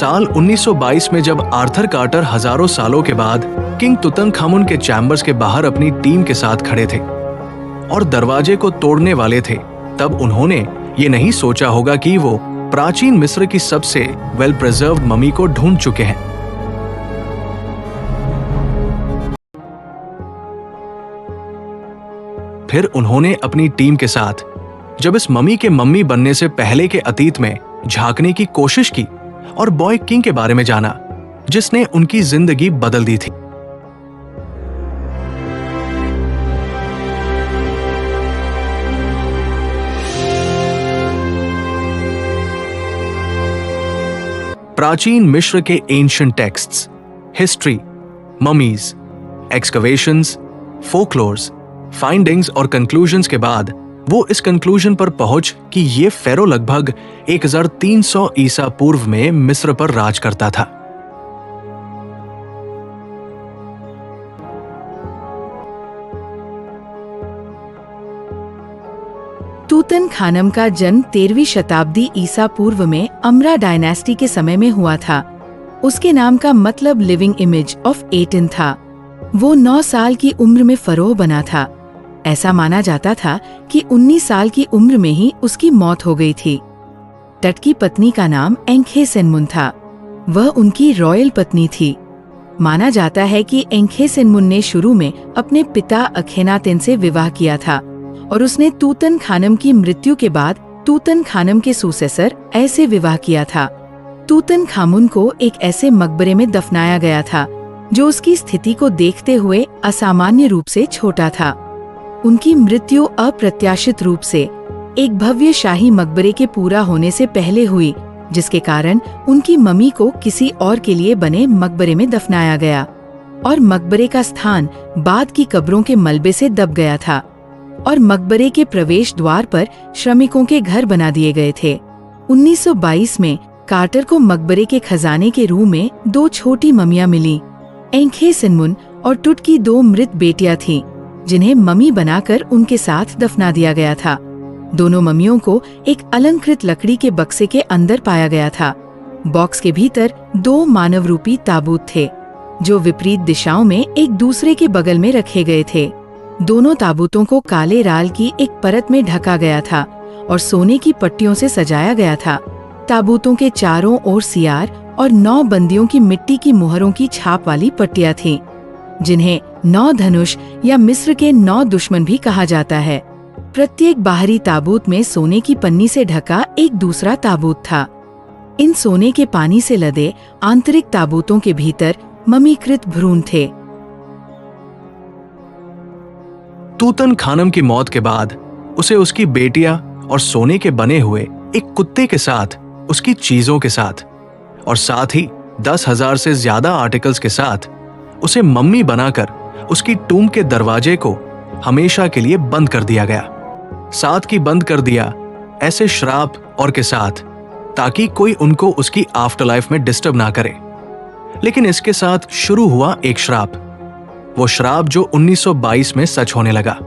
साल 1922 में जब आर्थर कार्टर हजारों सालों के बाद किंग तुतनखामुन के चैम्बर्स के बाहर अपनी टीम के साथ खड़े थे और दरवाजे को तोड़ने वाले थे, तब उन्होंने ये नहीं सोचा होगा कि वो प्राचीन मिस्र की सबसे वेल प्रिजर्व्ड मम्मी को ढूंढ चुके हैं। फिर उन्होंने अपनी टीम के साथ जब इस मम्मी के मम्मी बनने से पहले के अतीत में झांकने की कोशिश की और बॉय किंग के बारे में जाना, जिसने उनकी जिंदगी बदल दी थी। प्राचीन मिस्र के ancient texts, history, mummies, excavations, folklores, findings और कंक्लूजन्स के बाद वो इस कंक्लूजन पर पहुंच कि ये फेरो लगभग 1300 ईसा पूर्व में मिस्र पर राज करता था। तूतनखानम का जन्म 13वीं शताब्दी ईसा पूर्व में अमरा डायनेस्टी के समय में हुआ था। उसके नाम का मतलब लिविंग इमेज ऑफ एटन था। वो 9 साल की उम्र में फरोह बना था। ऐसा माना जाता था कि 19 साल की उम्र में ही उसकी मौत हो गई थी। टट की पत्नी का नाम एंखेसेनमुन था। वह उनकी रॉयल पत्नी थी। माना जाता है कि एंखेसेनमुन ने शुरू में अपने पिता अखेनातेन से विवाह किया था और उसने तूतनखानम की मृत्यु के बाद तूतनखानम के सुसेसर ऐसे विवाह किया था। तूतनखामुन को एक ऐसे मकबरे में दफनाया गया था जो उसकी स्थिति को देखते हुए असामान्य रूप से छोटा था। उनकी मृत्यु अप्रत्याशित रूप से एक भव्य शाही मकबरे के पूरा होने से पहले हुई, जिसके कारण उनकी मम्मी को किसी और के लिए बने मकबरे में दफनाया गया और मकबरे का स्थान बाद की कब्रों के मलबे से दब गया था और मकबरे के प्रवेश द्वार पर श्रमिकों के घर बना दिए गए थे। 1922 में कार्टर को मकबरे के खजाने के रूम में 2 छोटी मम्मियां मिली। एंखेसेनमुन और टुट की 2 मृत बेटियां थीं, जिन्हें मम्मी बनाकर उनके साथ दफना दिया गया था। दोनों मम्मियों को एक अलंकृत लकड़ी के बक्से के अंदर पाया गया था। बॉक्स के भीतर 2 मानव रूपी ताबूत थे, जो विपरीत दिशाओं में एक दूसरे के बगल में रखे गए थे। दोनों ताबूतों को काले राल की एक परत में ढका गया था और सोने की पट्टियों से सजाया गया था। ताबूतों के चारों ओर सियार और 9 बंदियों की मिट्टी की मुहरों की छाप वाली पट्टियां थीं, जिन्हें 9 धनुष या मिस्र के 9 दुश्मन भी कहा जाता है। प्रत्येक बाहरी ताबूत में सोने की पन्नी से ढका एक दूसरा ताबूत था। इन सोने के पानी से लदे आंतरिक ताबूतों के भीतर मम्मीकृत भ्रूण थे। तूतनखानम की मौत के बाद उसे उसकी बेटियां और सोने के बने हुए एक कुत्ते के साथ, उसकी चीजों के साथ और साथ ही 10,000 से ज्यादा आर्टिकल्स के साथ उसे मम्मी बनाकर उसकी टूम के दरवाजे को हमेशा के लिए बंद कर दिया गया। साथ की बंद कर दिया ऐसे श्राप और के साथ, ताकि कोई उनको उसकी आफ्टरलाइफ में डिस्टर्ब ना करे। लेकिन इसके साथ शुरू हुआ एक श्राप, वो श्राप जो 1922 में सच होने लगा।